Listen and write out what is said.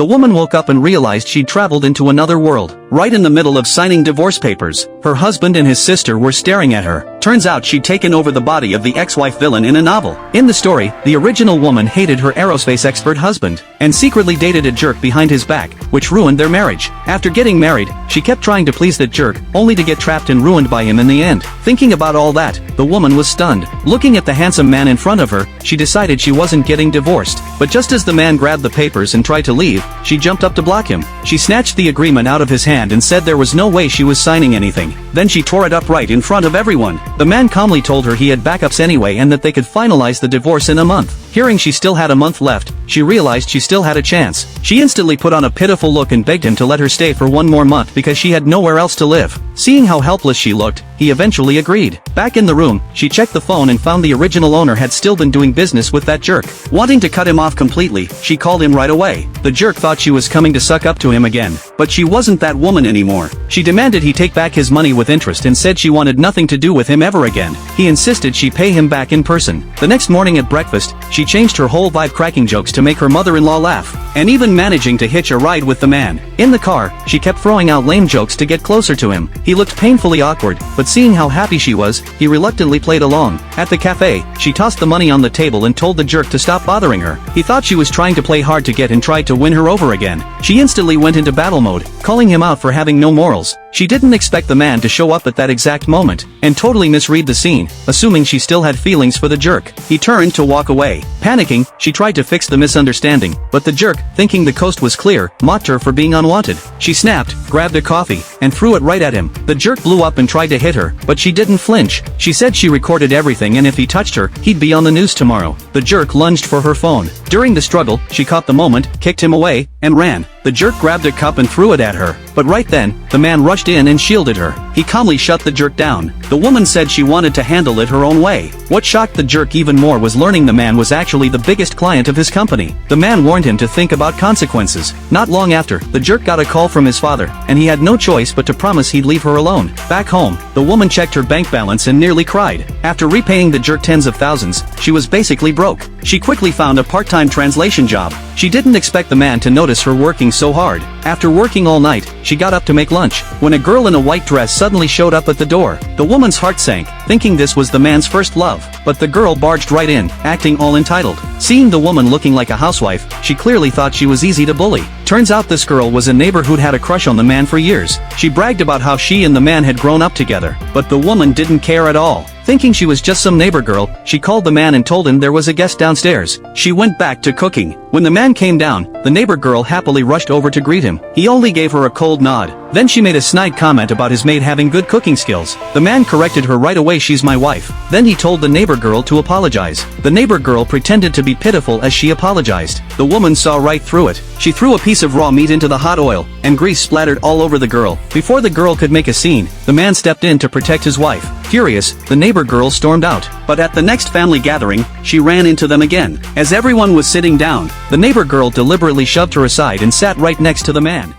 The woman woke up and realized she'd traveled into another world. Right in the middle of signing divorce papers, her husband and his sister were staring at her. Turns out she'd taken over the body of the ex-wife villain in a novel. In the story, the original woman hated her aerospace expert husband, and secretly dated a jerk behind his back, which ruined their marriage. After getting married, she kept trying to please that jerk, only to get trapped and ruined by him in the end. Thinking about all that, the woman was stunned. Looking at the handsome man in front of her, she decided she wasn't getting divorced. But just as the man grabbed the papers and tried to leave, she jumped up to block him. She snatched the agreement out of his hand and said there was no way she was signing anything. Then she tore it up right in front of everyone. The man calmly told her he had backups anyway and that they could finalize the divorce in a month. Hearing she still had a month left, she realized she still had a chance. She instantly put on a pitiful look and begged him to let her stay for one more month because she had nowhere else to live. Seeing how helpless she looked, he eventually agreed. Back in the room, she checked the phone and found the original owner had still been doing business with that jerk. Wanting to cut him off completely, she called him right away. The jerk thought she was coming to suck up to him again, but she wasn't that woman anymore. She demanded he take back his money with interest and said she wanted nothing to do with him ever again. He insisted she pay him back in person. The next morning at breakfast, she changed her whole vibe cracking jokes to make her mother-in-law laugh, and even managing to hitch a ride with the man. In the car, she kept throwing out lame jokes to get closer to him. He looked painfully awkward, but seeing how happy she was, he reluctantly played along. At the cafe, she tossed the money on the table and told the jerk to stop bothering her. He thought she was trying to play hard to get and tried to win her over again. She instantly went into battle mode, calling him out for having no morals. She didn't expect the man to show up at that exact moment, and totally misread the scene, assuming she still had feelings for the jerk. He turned to walk away. Panicking, she tried to fix the misunderstanding, but the jerk, thinking the coast was clear, mocked her for being unwanted. She snapped, grabbed a coffee, and threw it right at him. The jerk blew up and tried to hit her, but she didn't flinch. She said she recorded everything and if he touched her, he'd be on the news tomorrow. The jerk lunged for her phone. During the struggle, she caught the moment, kicked him away, and ran. The jerk grabbed a cup and threw it at her, but right then, the man rushed in and shielded her. He calmly shut the jerk down. The woman said she wanted to handle it her own way. What shocked the jerk even more was learning the man was actually the biggest client of his company. The man warned him to think about consequences. Not long after, the jerk got a call from his father, and he had no choice but to promise he'd leave her alone. Back home, the woman checked her bank balance and nearly cried. After repaying the jerk tens of thousands, she was basically broke. She quickly found a part-time translation job. She didn't expect the man to notice her working so hard. After working all night, she got up to make lunch, when a girl in a white dress suddenly showed up at the door. The woman's heart sank, thinking this was the man's first love, but the girl barged right in, acting all entitled. Seeing the woman looking like a housewife, she clearly thought she was easy to bully. Turns out this girl was a neighbor who'd had a crush on the man for years. She bragged about how she and the man had grown up together, but the woman didn't care at all. Thinking she was just some neighbor girl, she called the man and told him there was a guest downstairs. She went back to cooking. When the man came down, the neighbor girl happily rushed over to greet him. He only gave her a cold nod. Then she made a snide comment about his maid having good cooking skills. The man corrected her right away, "She's my wife." Then he told the neighbor girl to apologize. The neighbor girl pretended to be pitiful as she apologized. The woman saw right through it. She threw a piece of raw meat into the hot oil, and grease splattered all over the girl. Before the girl could make a scene, the man stepped in to protect his wife. Furious, the neighbor girl stormed out. But at the next family gathering, she ran into them again. As everyone was sitting down, the neighbor girl deliberately shoved her aside and sat right next to the man.